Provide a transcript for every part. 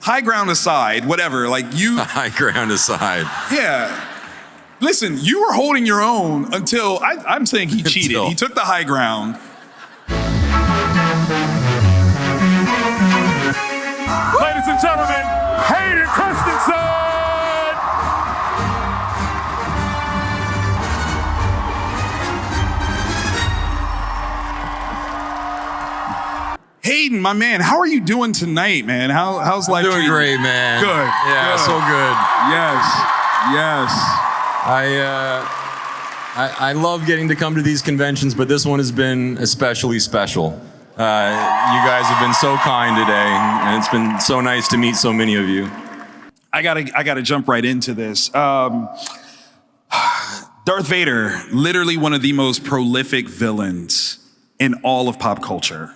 high ground aside, whatever, like you... High ground aside. Yeah. Listen, you were holding your own until, I'm saying he cheated. He took the high ground. Ladies and gentlemen, Hayden Christensen! Hayden, my man, how are you doing tonight, man? How's life? Doing great, man. Good. Yeah, good. so good. Yes. I love getting to come to these conventions, but this one has been especially special. You guys have been so kind today, and it's been so nice to meet so many of you. I gotta jump right into this. Darth Vader, literally one of the most prolific villains in all of pop culture.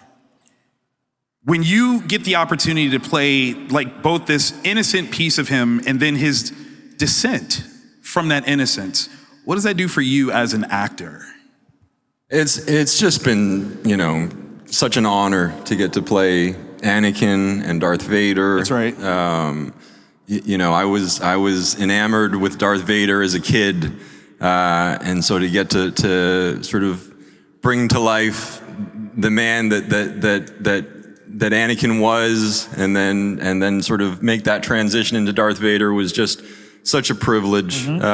When you get the opportunity to play like both this innocent piece of him and then his descent from that innocence, what does that do for you as an actor? It's just been, such an honor to get to play Anakin and Darth Vader. That's right. I was enamored with Darth Vader as a kid, and so to get to sort of bring to life the man that Anakin was, and then sort of make that transition into Darth Vader was just such a privilege. Mm-hmm.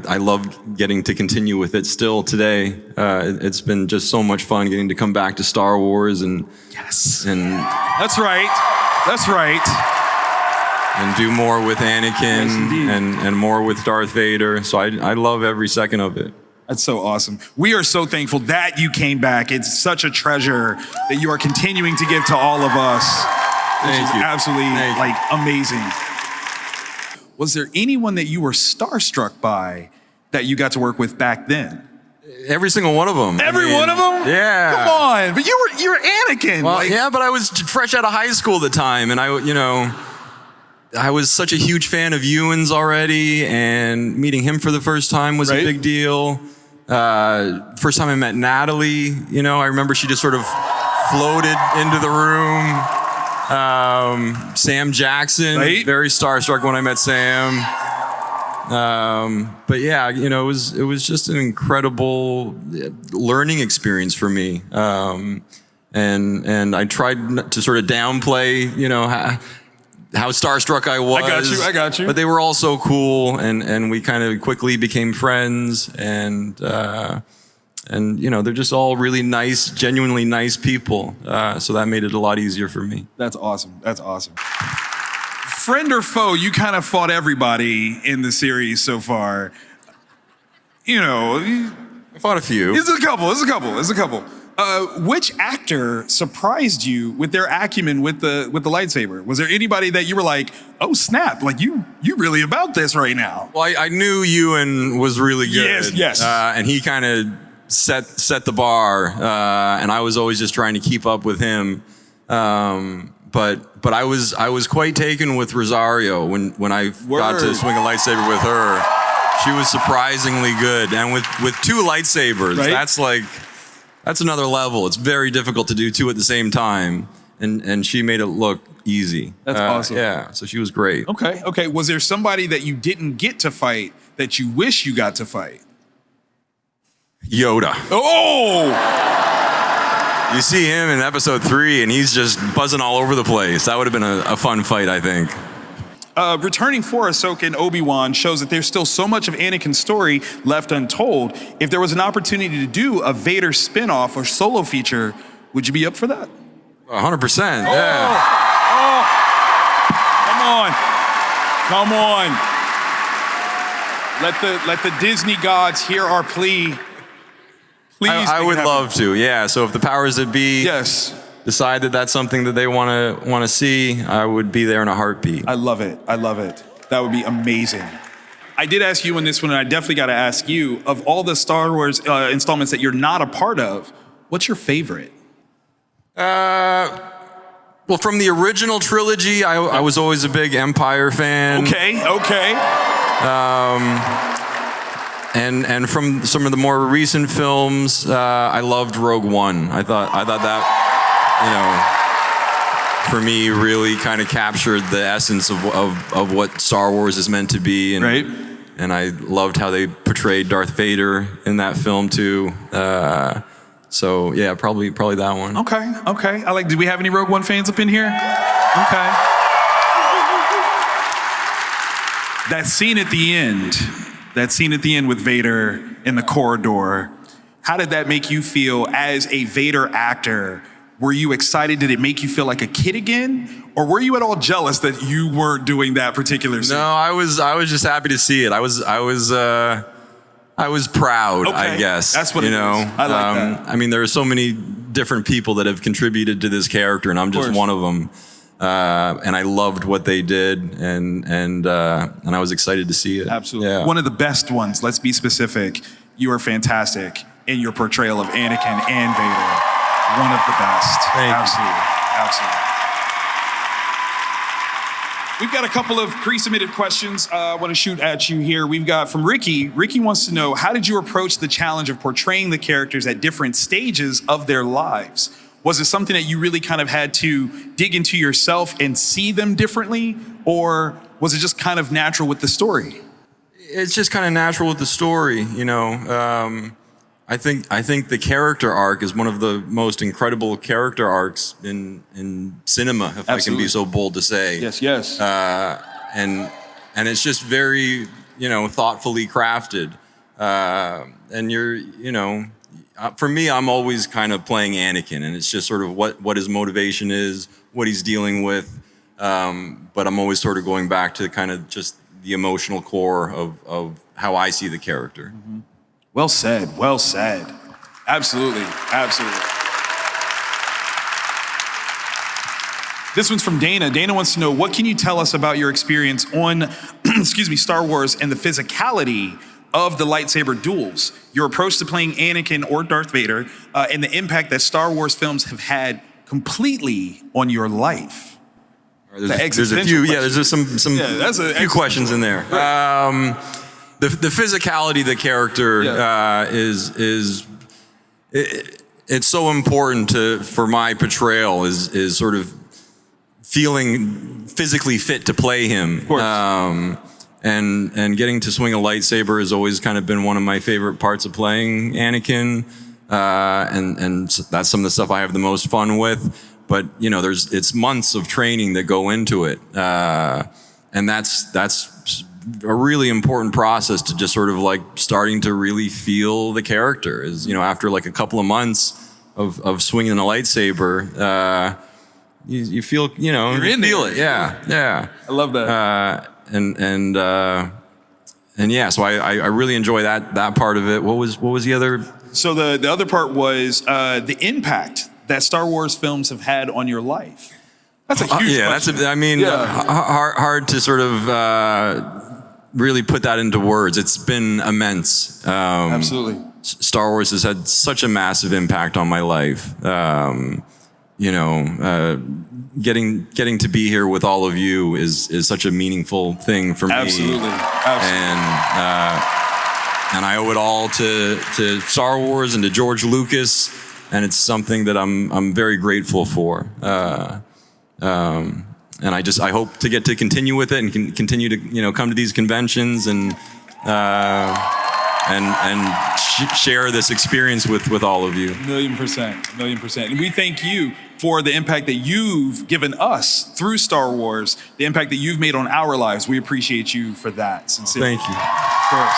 I love getting to continue with it still today. It's been just so much fun getting to come back to Star Wars and yes, and that's right, and do more with Anakin yes, and more with Darth Vader. So I love every second of it. That's so awesome. We are so thankful that you came back. It's such a treasure that you are continuing to give to all of us. Thank you. Absolutely amazing. Was there anyone that you were starstruck by that you got to work with back then? Every single one of them. Every one of them? Yeah. Come on, but you were Anakin. Well, yeah, but I was fresh out of high school at the time, and I was such a huge fan of Ewan's already, and meeting him for the first time was a big deal. First time I met Natalie, I remember she just sort of floated into the room. Sam Jackson, very starstruck when I met Sam. But yeah, it was just an incredible learning experience for me. And I tried to sort of downplay, how starstruck I was. I got you. But they were all so cool, and we kind of quickly became friends, and they're just all really nice, genuinely nice people. So that made it a lot easier for me. That's awesome. Friend or foe, you kind of fought everybody in the series so far. I fought a few. There's a couple. Which actor surprised you with their acumen with the lightsaber? Was there anybody that you were like, oh snap, like you really about this right now? Well, I knew Ewan was really good. Yes. And he kind of set the bar, and I was always just trying to keep up with him. But I was quite taken with Rosario when I got to swing a lightsaber with her. She was surprisingly good, and with two lightsabers, that's another level. It's very difficult to do two at the same time, and she made it look easy. That's awesome. Yeah, so she was great. Okay. Was there somebody that you didn't get to fight that you wish you got to fight? Yoda. Oh! You see him in episode 3, and he's just buzzing all over the place. That would have been a fun fight, I think. Returning for Ahsoka and Obi-Wan shows that there's still so much of Anakin's story left untold. If there was an opportunity to do a Vader spin-off or solo feature, would you be up for that? 100%, yeah. Oh, come on. Let the Disney gods hear our plea. Please. I would love to, yeah. So if the powers that be decide that that's something that they want to see, I would be there in a heartbeat. I love it. That would be amazing. I did ask you in this one, and I definitely got to ask you, of all the Star Wars installments that you're not a part of, what's your favorite? Well, from the original trilogy, I was always a big Empire fan. Okay. And from some of the more recent films, I loved Rogue One. I thought that, for me, really kind of captured the essence of what Star Wars is meant to be. And, right. And I loved how they portrayed Darth Vader in that film too. So yeah, probably that one. Okay. Do we have any Rogue One fans up in here? Okay. That scene at the end with Vader in the corridor, how did that make you feel as a Vader actor? Were you excited? Did it make you feel like a kid again? Or were you at all jealous that you weren't doing that particular scene? No, I was just happy to see it. I was proud, okay. I guess. That's what it is. I like that. I mean, there are so many different people that have contributed to this character, and I'm just one of them. And I loved what they did, and I was excited to see it. Absolutely. Yeah. One of the best ones, let's be specific. You are fantastic in your portrayal of Anakin and Vader. One of the best. Absolutely. We've got a couple of pre-submitted questions I want to shoot at you here. We've got from Ricky. Ricky wants to know, how did you approach the challenge of portraying the characters at different stages of their lives? Was it something that you really kind of had to dig into yourself and see them differently? Or was it just kind of natural with the story? It's just kind of natural with the story, you know. I think the character arc is one of the most incredible character arcs in cinema, if I can be so bold to say. Yes. And it's just very, you know, thoughtfully crafted. And for me, I'm always kind of playing Anakin, and it's just sort of what his motivation is, what he's dealing with. But I'm always sort of going back to kind of just the emotional core of how I see the character. Mm-hmm. Well said. Absolutely. This one's from Dana. Dana wants to know, what can you tell us about your experience on, Star Wars and the physicality of the lightsaber duels, your approach to playing Anakin or Darth Vader, and the impact that Star Wars films have had completely on your life? There's a few, there's some few questions in there. The physicality of the character it's so important for my portrayal is sort of feeling physically fit to play him. Of course. And getting to swing a lightsaber has always kind of been one of my favorite parts of playing Anakin. And that's some of the stuff I have the most fun with. But you know, it's months of training that go into it. And that's a really important process to just sort of like starting to really feel the character is, you know, after like a couple of months of swinging a lightsaber, you feel, you know, you're in feel there. it. Yeah. I love that. And yeah, so I really enjoy that part of it. What was the other? So the other part was the impact that Star Wars films have had on your life. That's a huge question. Hard to sort of really put that into words. It's been immense. Absolutely. Star Wars has had such a massive impact on my life. Getting to be here with all of you is such a meaningful thing for me. Absolutely. And I owe it all to Star Wars and to George Lucas, and it's something that I'm very grateful for. And I hope to get to continue with it and continue to, you know, come to these conventions and share this experience with all of you. 1,000,000%. And we thank you for the impact that you've given us through Star Wars, the impact that you've made on our lives. We appreciate you for that. Sincerely. Thank you. Of course.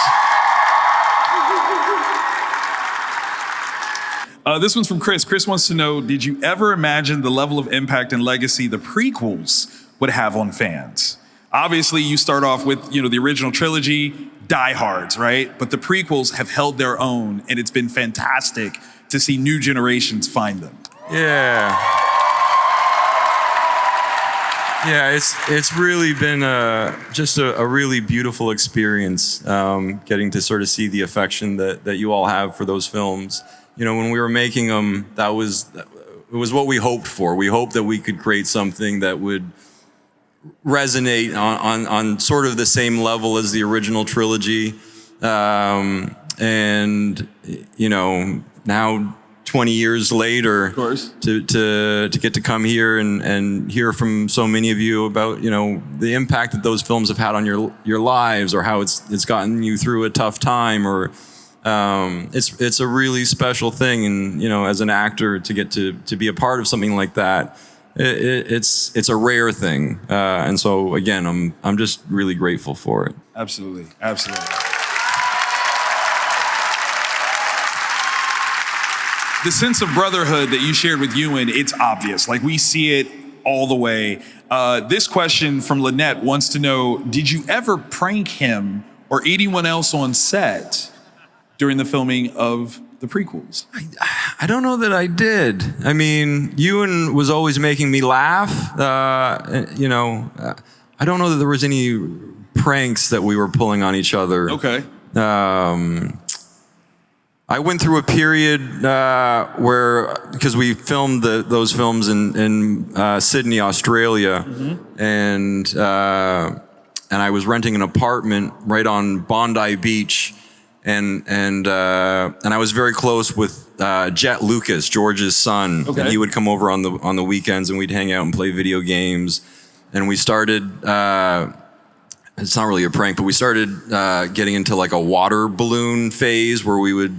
This one's from Chris. Chris wants to know, did you ever imagine the level of impact and legacy the prequels would have on fans? Obviously, you start off with, you know, the original trilogy, diehards, right? But the prequels have held their own, and it's been fantastic to see new generations find them. Yeah, it's really been just a really beautiful experience, getting to sort of see the affection that you all have for those films. You know, when we were making them, it was what we hoped for. We hoped that we could create something that would resonate on sort of the same level as the original trilogy. And, you know, now 20 years later, of course, to get to come here and hear from so many of you about, you know, the impact that those films have had on your lives, or how it's gotten you through a tough time, or it's a really special thing. And, you know, as an actor, to get to be a part of something like that, it's a rare thing. And so again, I'm just really grateful for it. Absolutely. Absolutely. The sense of brotherhood that you shared with Ewan, it's obvious. Like, we see it all the way. This question from Lynette wants to know, did you ever prank him or anyone else on set during the filming of the prequels? I don't know that I did. I mean, Ewan was always making me laugh. You know, I don't know that there was any pranks that we were pulling on each other. Okay. I went through a period where, because we filmed those films in Sydney, Australia, and I was renting an apartment right on Bondi Beach, and I was very close with Jet Lucas, George's son, okay. and he would come over on the weekends, and we'd hang out and play video games, and we started. It's not really a prank, but we started getting into like a water balloon phase where we would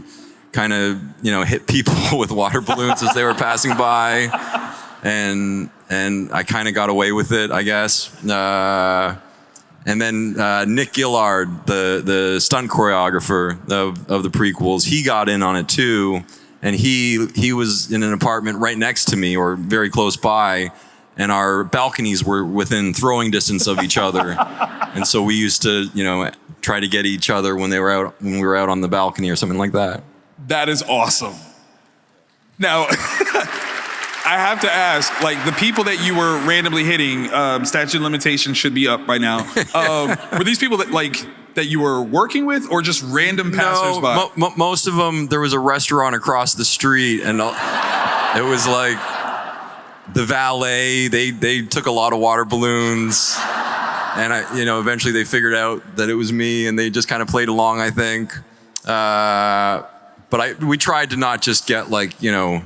kind of, you know, hit people with water balloons as they were passing by, and I kind of got away with it, I guess. And then Nick Gillard, the stunt choreographer of the prequels, he got in on it too, and he was in an apartment right next to me, or very close by, and our balconies were within throwing distance of each other, and so we used to, you know, try to get each other when we were out on the balcony or something like that. That is awesome. Now, I have to ask, like, the people that you were randomly hitting, statute of limitations should be up by now. Were these people that you were working with, or just random passersby? No, most of them. There was a restaurant across the street, and it was like the valet. They took a lot of water balloons, and eventually they figured out that it was me, and they just kind of played along, I think. But we tried to not just get like, you know,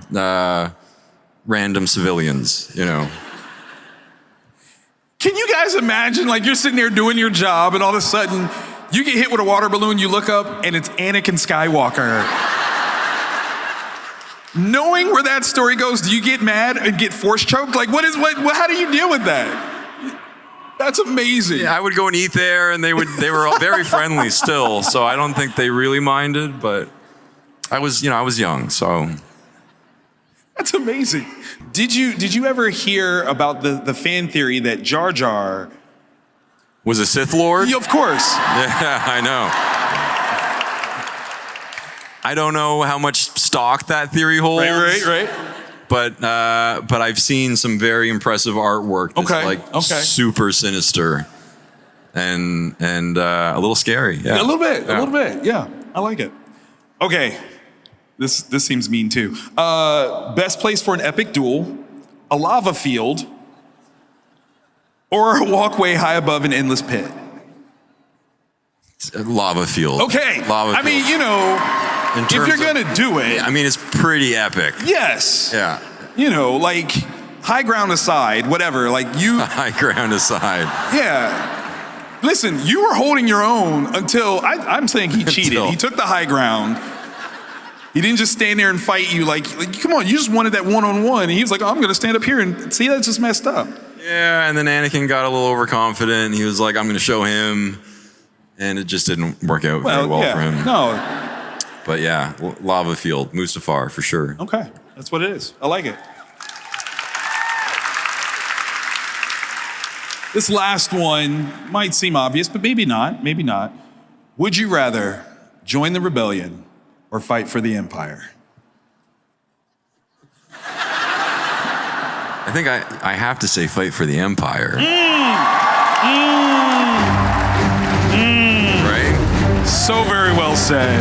random civilians, you know. Can you guys imagine, like, you're sitting there doing your job, and all of a sudden you get hit with a water balloon, you look up, and it's Anakin Skywalker. Knowing where that story goes, do you get mad and get force choked? Like, how do you deal with that? That's amazing. Yeah, I would go and eat there, and they were all very friendly still, so I don't think they really minded, but I was young, so. That's amazing. Did you ever hear about the fan theory that Jar Jar was a Sith Lord? Yeah, of course. Yeah, I know. I don't know how much stock that theory holds. Right. But I've seen some very impressive artwork that's super sinister and a little scary. Yeah. A little bit. Yeah, I like it. Okay. This seems mean too. Best place for an epic duel, a lava field, or a walkway high above an endless pit? It's a lava field. Okay. Lava field. I mean, you know, if you're gonna do it. I mean, it's pretty epic. Yes. Yeah. You know, like, high ground aside, whatever, like you. High ground aside. Yeah. Listen, you were holding your own until, I'm saying he cheated. He took the high ground. He didn't just stand there and fight you like come on, you just wanted that one-on-one. And he was like, oh, I'm going to stand up here and see, that's just messed up. Yeah, and then Anakin got a little overconfident. He was like, I'm going to show him. And it just didn't work out very well for him. No. But yeah, lava field, Mustafar for sure. Okay, that's what it is. I like it. This last one might seem obvious, but maybe not. Would you rather join the rebellion or fight for the Empire? I think I have to say fight for the Empire. Right? So very well said.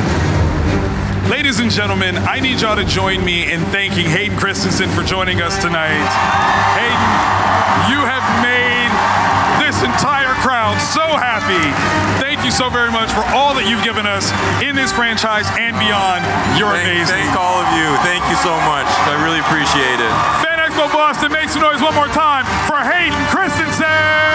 Ladies and gentlemen, I need y'all to join me in thanking Hayden Christensen for joining us tonight. Hayden, you have made this entire crowd so happy. Thank you so very much for all that you've given us in this franchise and beyond. You're amazing. Thank all of you. Thank you so much. I really appreciate it. Fan Expo Boston, make some noise one more time for Hayden Christensen.